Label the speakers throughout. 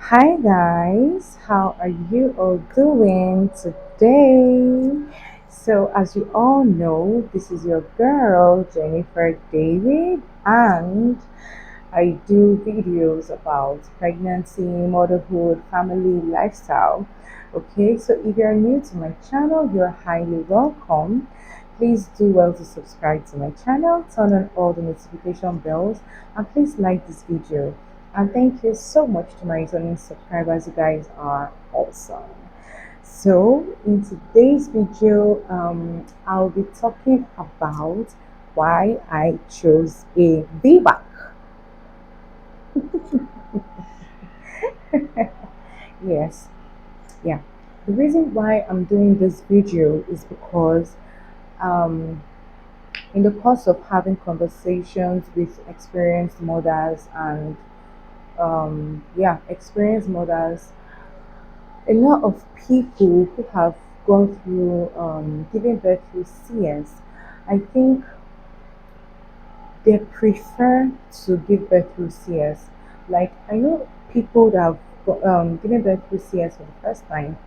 Speaker 1: Hi guys, how are you all doing today? So, as you all know, this is your girl Jenifa David, and I do videos about pregnancy, motherhood, family, lifestyle. Okay, so if you're new to my channel, you're highly welcome. Please do well to subscribe to my channel, turn on all the notification bells, and please like this video. And thank you so much to my returning subscribers. You guys are awesome. So, in today's video, I'll be talking about why I chose a VBAC. Yes, yeah. The reason why I'm doing this video is because um, in the course of having conversations with experienced mothers and experienced mothers, a lot of people who have gone through giving birth through CS, I think they prefer to give birth through CS. Like I know people that have given birth through CS for the first time,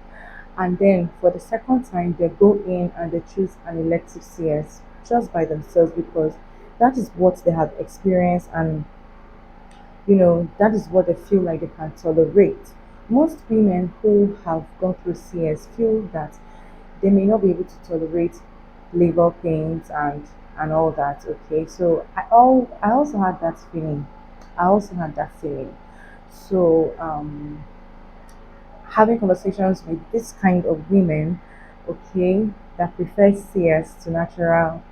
Speaker 1: and then for the second time they go in and they choose an elective CS just by themselves because that is what they have experienced, and that is what they feel like they can tolerate. Most women who have gone through CS feel that they may not be able to tolerate labor pains and all that. Okay, so I also had that feeling. I also had that feeling. So having conversations with this kind of women, okay, that prefer CS to natural,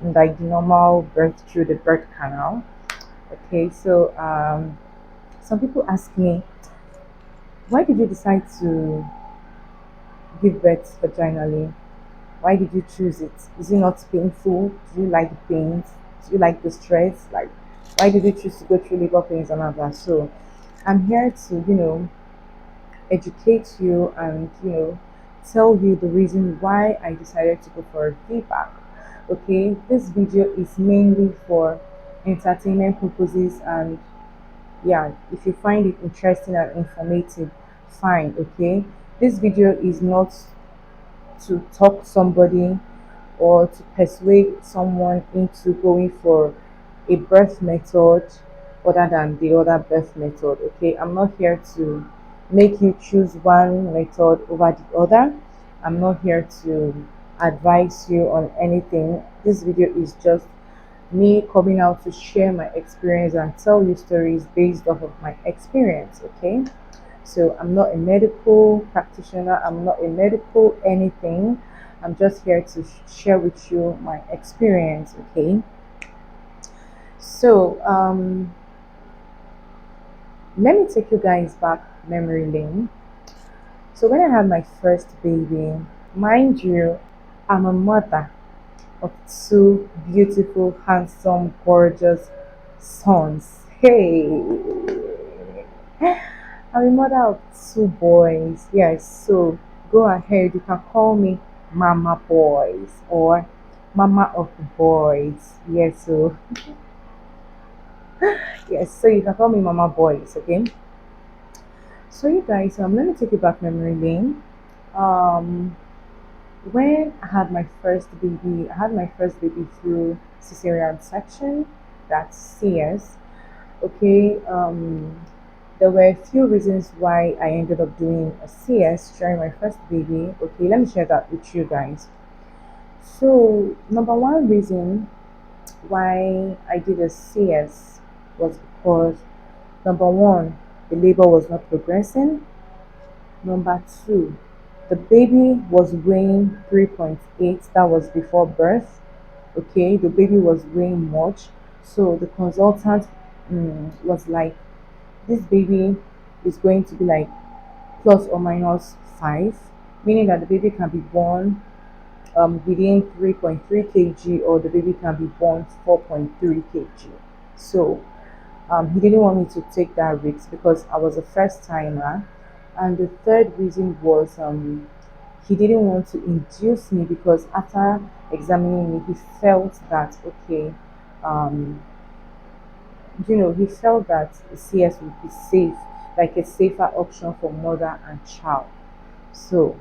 Speaker 1: like the normal birth through the birth canal. Okay, so some people ask me, why did you decide to give birth vaginally? Why did you choose it? Is it not painful? Do you like the pains? Do you like the stress? Like, why did you choose to go through labor pains and all that? So, I'm here to, educate you and, tell you the reason why I decided to go for a feedback. Okay, this video is mainly for entertainment purposes, and yeah, if you find it interesting and informative, fine. Okay, this video is not to talk somebody or to persuade someone into going for a birth method other than the other birth method. Okay, I'm not here to make you choose one method over the other. I'm not here to advise you on anything. This video is just me coming out to share my experience and tell you stories based off of my experience. Okay, so I'm not a medical practitioner, I'm not a medical anything. I'm just here to share with you my experience. Okay, so let me take you guys back memory lane. So when I had my first baby, mind you, I'm a mother of two beautiful, handsome, gorgeous sons. Hey, I'm a mother of two boys. Yes, so go ahead. You can call me Mama Boys or Mama of the Boys. Yes, so yes, so you can call me Mama Boys. Okay. So you guys, let me take you back memory lane. Um, when I had my first baby, I had my first baby through cesarean section. That's CS. Okay. There were a few reasons why I ended up doing a CS during my first baby. Okay, let me share that with you guys. So, number one reason why I did a CS was because number one, the labor was not progressing. Number two, the baby was weighing 3.8, that was before birth. Okay, the baby was weighing much. So, the consultant was like, this baby is going to be like plus or minus 5, meaning that the baby can be born within 3.3 kg or the baby can be born 4.3 kg. So he didn't want me to take that risk because I was a first timer. And the third reason was he didn't want to induce me because after examining me, he felt that, okay, um, he felt that CS would be safe like a safer option for mother and child. So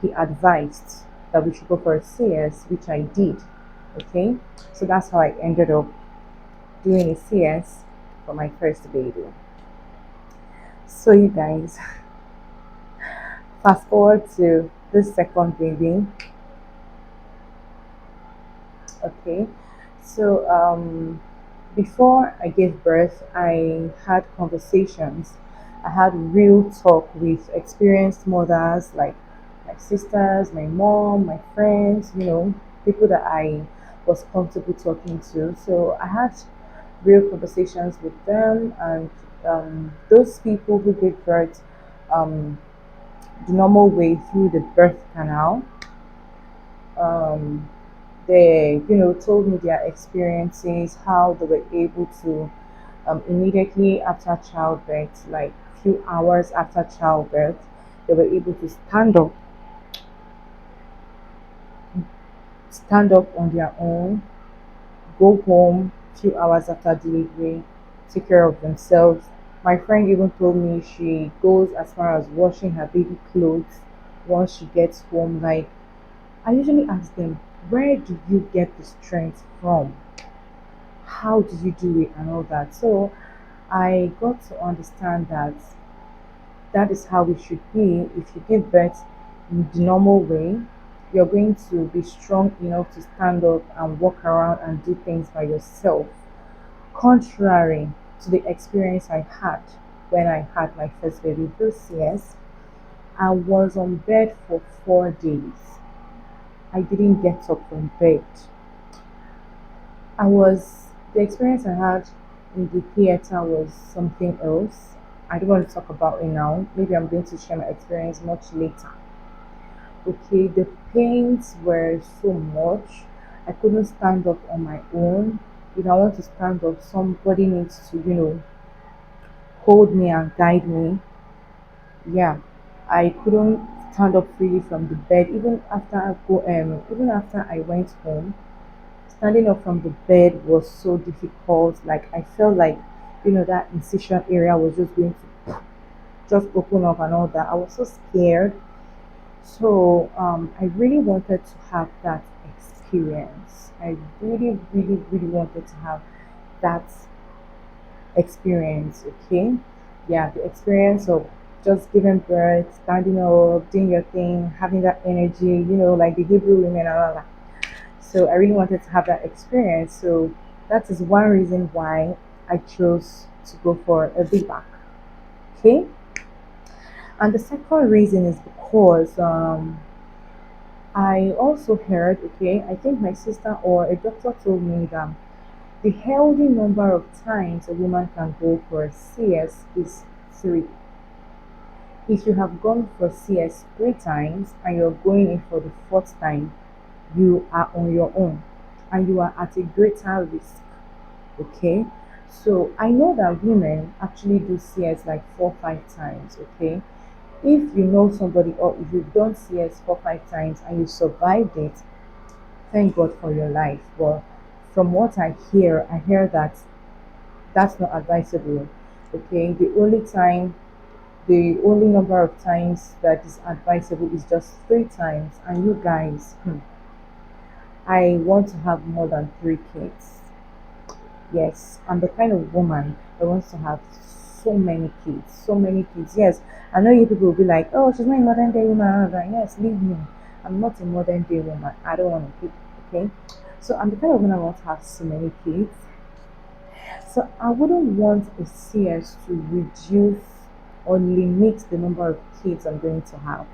Speaker 1: he advised that we should go for a CS, which I did. Okay, so that's how I ended up doing a CS for my first baby. So you guys, fast forward to this second baby. Okay, so before I gave birth, I had conversations. I had real talk with experienced mothers like my sisters, my mom, my friends, people that I was comfortable talking to. So I had real conversations with them, and those people who gave birth um, the normal way through the birth canal. Um, they told me their experiences, how they were able to immediately after childbirth, like few hours after childbirth, they were able to stand up on their own, go home few hours after delivery, take care of themselves. My friend even told me she goes as far as washing her baby clothes once she gets home. Like, I usually ask them, where do you get the strength from? How do you do it and all that? So I got to understand that that is how it should be. If you give birth in the normal way, you're going to be strong enough to stand up and walk around and do things by yourself. Contrary to the experience I had when I had my first baby this years, I was on bed for 4 days. I didn't get up from bed. The experience I had in the theater was something else. I don't want to talk about it now. Maybe I'm going to share my experience much later. Okay, the pains were so much. I couldn't stand up on my own. If I want to stand up, somebody needs to, hold me and guide me. Yeah, I couldn't stand up freely from the bed. Even after I went home, standing up from the bed was so difficult. Like, I felt like, that incision area was just going to just open up and all that. I was so scared. So I really wanted to have that experience. I really, really, really wanted to have that experience. Okay, yeah, the experience of just giving birth, standing up, doing your thing, having that energy. Like the Hebrew women and all that. So I really wanted to have that experience. So that is one reason why I chose to go for a Vbac. Okay, and the second reason is because I also heard, okay, I think my sister or a doctor told me that the healthy number of times a woman can go for a CS is three. If you have gone for CS 3 times and you're going in for the fourth time, you are on your own and you are at a greater risk. Okay, so I know that women actually do CS like 4 5 times. Okay, if you know somebody or if you've done CS 4 5 times and you survived it, thank God for your life. But from what I hear that that's not advisable. Okay, the only number of times that is advisable is just 3 times. And you guys, I want to have more than 3 kids. Yes, I'm the kind of woman that wants to have so many kids, so many kids. Yes, I know you people will be like, oh, she's not a modern day woman. I'm like, yes, leave me. I'm not a modern day woman. I don't want to keep, okay? So I'm the kind of woman that wants to have so many kids. So I wouldn't want a CS to reduce or limit the number of kids I'm going to have.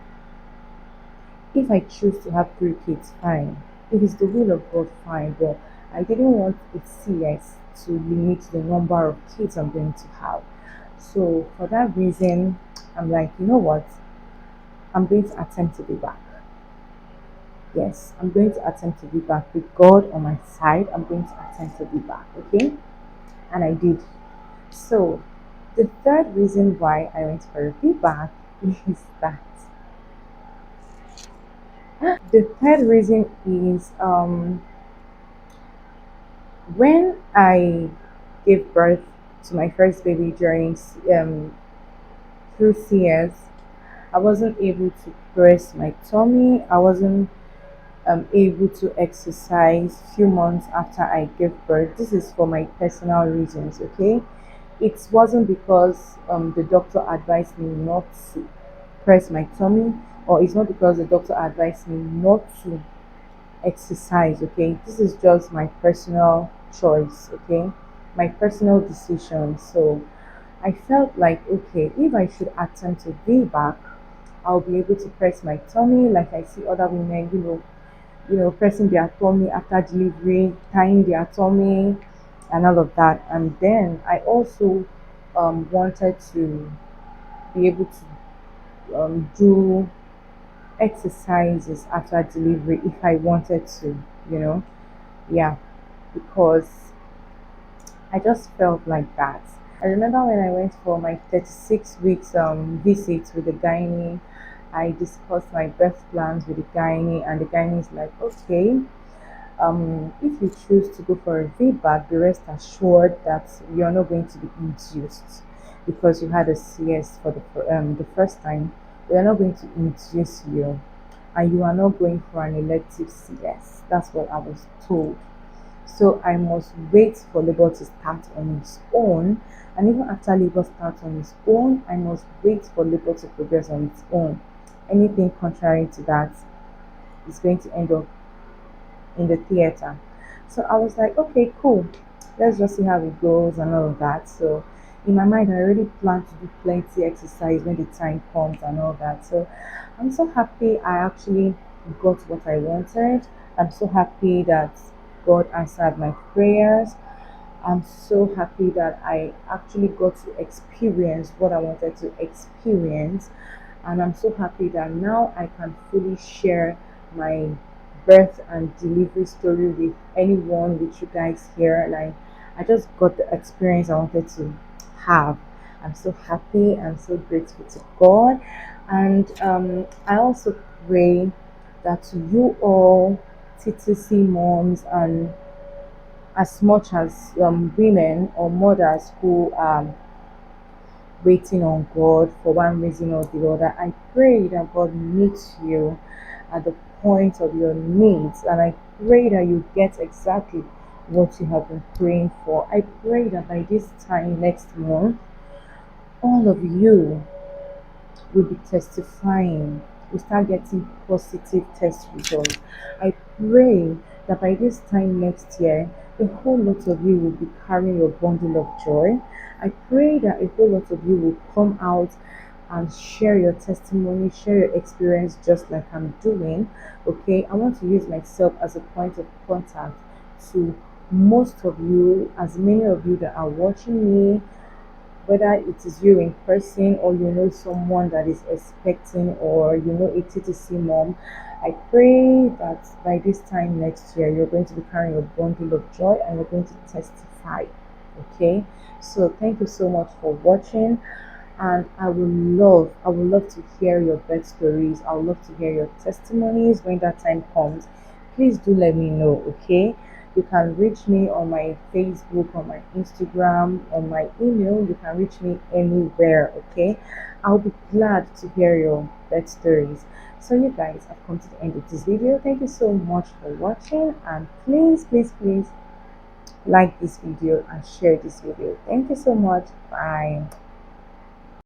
Speaker 1: If I choose to have 3 kids, fine. If it's the will of God, fine. But I didn't want a CS to limit the number of kids I'm going to have. So for that reason, I'm like, you know what? I'm going to attempt to be back. Yes, I'm going to attempt to be back with God on my side. I'm going to attempt to be back. Okay, and I did. So the third reason why I went for a feedback is that the third reason is when I gave birth to my first baby during through CS, I wasn't able to press my tummy. I wasn't able to exercise few months after I gave birth. This is for my personal reasons, okay? It wasn't because the doctor advised me not to press my tummy, or it's not because the doctor advised me not to exercise, okay? This is just my personal choice, okay? My personal decision. So I felt like, okay, if I should attempt a VBAC, I'll be able to press my tummy like I see other women, pressing their tummy after delivery, tying their tummy, and all of that. And then I also wanted to be able to do exercises after delivery if I wanted to, you know, yeah, because I just felt like that. I remember when I went for my 36 weeks visit with the gynae, I discussed my birth plans with the gynae, and the gynae is like, okay, if you choose to go for a feedback, be rest assured that you're not going to be induced because you had a CS for the first time. We are not going to induce you, and you are not going for an elective CS. That's what I was told. So I must wait for labor to start on its own, and even after labor starts on its own, I must wait for labor to progress on its own. Anything contrary to that is going to end up in the theater. So I was like, okay, cool. Let's just see how it goes and all of that. So in my mind, I already plan to do plenty exercise when the time comes and all that. So I'm so happy I actually got what I wanted. I'm so happy that God answered my prayers. I'm so happy that I actually got to experience what I wanted to experience, and I'm so happy that now I can fully share my birth and delivery story with anyone, with you guys here. Like, I just got the experience I wanted to have. I'm so happy. I'm so grateful to God, and I also pray that to you all, TTC moms, and as much as women or mothers who are waiting on God for one reason or the other, I pray that God meets you at the point of your needs, and I pray that you get exactly what you have been praying for. I pray that by this time next month, all of you will be testifying, will start getting positive test results. I pray that by this time next year, a whole lot of you will be carrying your bundle of joy. I pray that a whole lot of you will come out and share your testimony, share your experience just like I'm doing. Okay, I want to use myself as a point of contact to most of you, as many of you that are watching me, whether it is you in person or you know someone that is expecting or you know a TTC mom. I pray that by this time next year you're going to be carrying a bundle of joy and you're going to testify. Okay, so thank you so much for watching, and I would love to hear your birth stories. I would love to hear your testimonies when that time comes. Please do let me know, okay? You can reach me on my Facebook, on my Instagram, on my email. You can reach me anywhere, okay? I'll be glad to hear your birth stories. So you guys, I've come to the end of this video. Thank you so much for watching, and please like this video and share this video. Thank you so much. Bye.